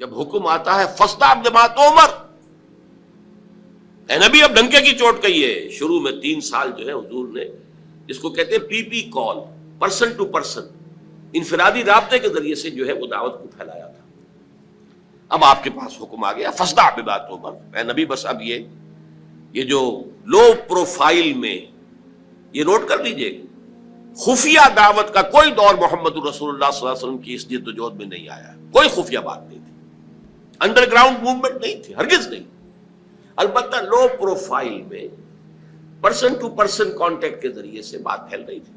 جب حکم آتا ہے فاصدع بما تؤمر، اے نبی اب ڈنکے کی چوٹ کہیے. شروع میں 3 سال جو ہے حضور نے جس کو کہتے ہیں پی پی کال، پرسن ٹو پرسن، انفرادی رابطے کے ذریعے سے جو ہے وہ دعوت کو پھیلایا تھا. اب آپ کے پاس حکم آ گیا فاصدع بما تؤمر. اے نبی بس اب یہ جو لو پروفائل میں، یہ نوٹ کر لیجئے، خفیہ دعوت کا کوئی دور محمد رسول اللہ صلی اللہ علیہ وسلم کی اس جد و جہد میں نہیں آیا. کوئی خفیہ بات نہیں تھی، انڈر گراؤنڈ موومنٹ نہیں تھی، ہرگز نہیں. البتہ لو پروفائل میں پرسن ٹو پرسن کانٹیکٹ کے ذریعے سے بات پھیل رہی تھی.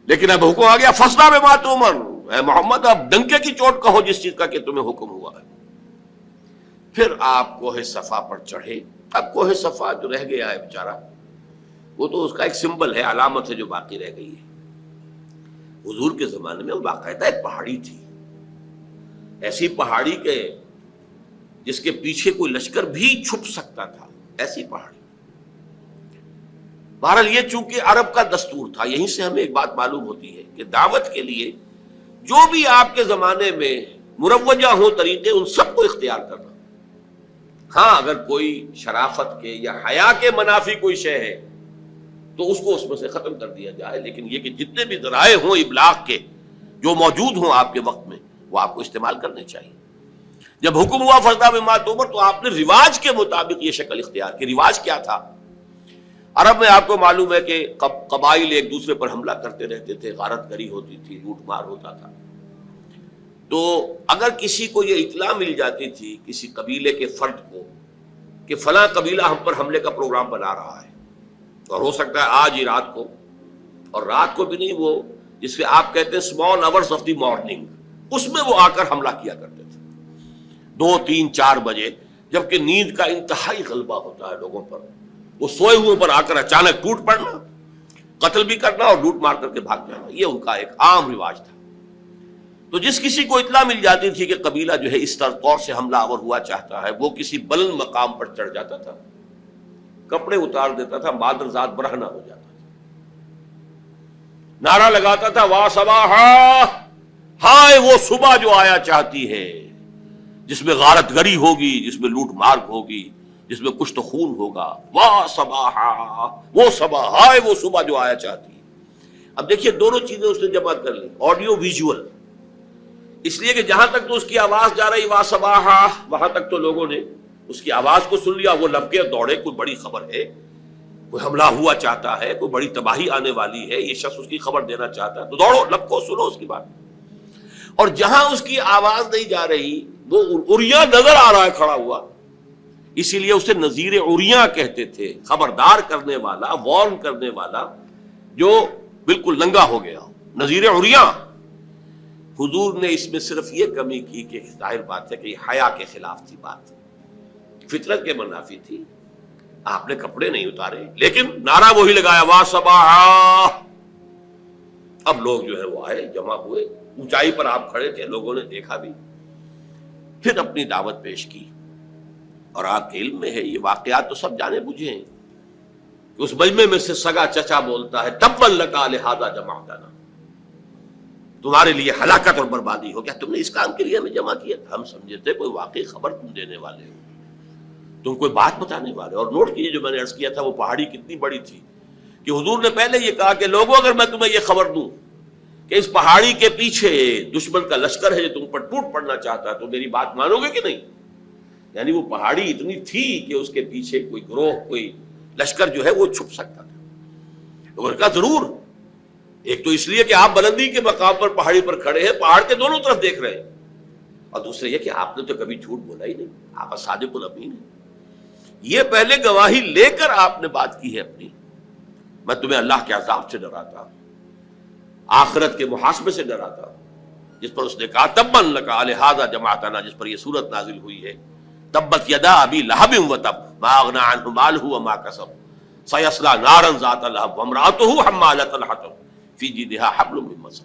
لیکن اب حکم آ گیا فاصدع بما تؤمر، اے محمد اب ڈنکے کی چوٹ کہو جس چیز کا کہ تمہیں حکم ہوا ہے. پھر آپ کوہ صفا پر چڑھے. اب کوہ صفا جو رہ گیا ہے بیچارہ، وہ تو اس کا ایک سمبل ہے، علامت ہے جو باقی رہ گئی ہے. حضور کے زمانے میں وہ باقاعدہ ایک پہاڑی تھی، ایسی پہاڑی کے جس کے پیچھے کوئی لشکر بھی چھپ سکتا تھا، ایسی پہاڑی. بہرحال یہ چونکہ عرب کا دستور تھا، یہیں سے ہمیں ایک بات معلوم ہوتی ہے کہ دعوت کے لیے جو بھی آپ کے زمانے میں مروجہ ہوں طریقے، ان سب کو اختیار کرنا. ہاں اگر کوئی شرافت کے یا حیا کے منافی کوئی شے ہے تو اس کو اس میں سے ختم کر دیا جائے، لیکن یہ کہ جتنے بھی ذرائع ہوں ابلاغ کے جو موجود ہوں آپ کے وقت میں، وہ آپ کو استعمال کرنے چاہیے. جب حکم ہوا فاصدع بما تؤمر تو آپ نے رواج کے مطابق یہ شکل اختیار کی. رواج کیا تھا؟ عرب میں آپ کو معلوم ہے کہ قبائل ایک دوسرے پر حملہ کرتے رہتے تھے، غارت گری ہوتی تھی، لوٹ مار ہوتا تھا. تو اگر کسی کو یہ اطلاع مل جاتی تھی کسی قبیلے کے فرد کو کہ فلاں قبیلہ ہم پر حملے کا پروگرام بنا رہا ہے، اور ہو سکتا ہے آج ہی رات کو، اور رات کو بھی نہیں، وہ جس سے آپ کہتے ہیں small hours of the morning, اس میں وہ آ کر حملہ کیا کرتے تھے 2 3 4 بجے، جبکہ نیند کا انتہائی غلبہ ہوتا ہے لوگوں پر. وہ سوئے ہوئے پر آ کر اچانک ٹوٹ پڑنا، قتل بھی کرنا اور لوٹ مار کر کے بھاگ جانا، یہ ان کا ایک عام رواج تھا. تو جس کسی کو اطلاع مل جاتی تھی کہ قبیلہ جو ہے اس طور سے حملہ آور ہوا چاہتا ہے، وہ کسی بلند مقام پر چڑھ جاتا تھا، کپڑے اتار دیتا تھا، مادر ذات برہنہ ہو جاتا تھا، نعرہ لگاتا تھا وا صباحا، ہائے وہ صبح جو آیا چاہتی ہے، جس میں غارت گری ہوگی، جس میں لوٹ مار ہوگی، جس میں کشت خون ہوگا. وا صباحا، وہ صبح، ہائے وہ صبح جو آیا چاہتی ہے. اب دیکھیے دونوں چیزیں اس نے جمع کر لی، آڈیو ویژول، اس لیے کہ جہاں تک تو اس کی آواز جا رہی وا صباحا، وہاں تک تو لوگوں نے اس کی آواز کو سن لیا، وہ لبکے دوڑے، کوئی بڑی خبر ہے، کوئی حملہ ہوا چاہتا ہے، کوئی بڑی تباہی آنے والی ہے، یہ شخص اس کی خبر دینا چاہتا ہے، تو دوڑو، لبکو، سنو اس کی بات. اور جہاں اس کی آواز نہیں جا رہی، وہ عریاں نظر آ رہا ہے کھڑا ہوا، اسی لیے اسے نذیر عریاں کہتے تھے، خبردار کرنے والا، وارن کرنے والا جو بالکل ننگا ہو گیا ہو، نذیر عریاں. حضور نے اس میں صرف یہ کمی کی کہ ظاہر بات ہے کہ یہ حیا کے خلاف تھی، بات فطرت کے منافی تھی. آپ نے کپڑے نہیں اتارے، لیکن نعرہ وہی لگایا وا صباحا. اب لوگ جو ہے وہ آئے، جمع ہوئے، اونچائی پر آپ کھڑے تھے، لوگوں نے دیکھا بھی، پھر اپنی دعوت پیش کی. اور آپ کے علم میں ہے یہ واقعات تو سب جانے بوجھے ہیں کہ اس مجمع میں سے سگا چچا بولتا ہے تبا لکا لہذا جمعتنا، تمہارے لیے ہلاکت اور بربادی ہو. کیا تم نے اس کام کے لیے ہمیں جمع کیا تھا؟ ہم سمجھے تھے کوئی واقعی خبر تم دینے والے ہو، تم کوئی بات بتانے والے. اور نوٹ کیجیے جو میں نے عرض کیا تھا، وہ پہاڑی کتنی بڑی تھی کہ حضور نے پہلے یہ کہا کہ لوگوں اگر میں تمہیں یہ خبر دوں کہ اس پہاڑی کے پیچھے دشمن کا لشکر ہے جو تم پر ٹوٹ پڑنا چاہتا ہے، تو میری بات مانو گے کہ نہیں؟ یعنی وہ پہاڑی اتنی تھی کہ اس کے پیچھے کوئی گروہ، کوئی لشکر جو ہے وہ چھپ سکتا تھا. تو ان کا ضرور، ایک تو اس لیے کہ آپ بلندی کے مقام پر پہاڑی پر کھڑے ہیں، پہاڑ کے دونوں طرف دیکھ رہے ہیں، اور دوسرے یہ کہ آپ نے تو کبھی جھوٹ بولا ہی نہیں، آپ صادق الامین ہیں. یہ پہلے گواہی لے کر آپ نے بات کی ہے اپنی. میں تمہیں اللہ کے عذاب سے ڈراتا ہوں، آخرت کے محاسبے سے ڈراتا ہوں، جس پر اس نے کہا تبا لکا لہذا جمعتنا، جس پر یہ صورت نازل ہوئی ہے تبت یدا ابی لہب وتب ما اغنی عنہ مالہ وما کسب سیصلی نارا ذات لہب وامرأتہ حمالۃ الحطب فی جیدہا حبل من مسد.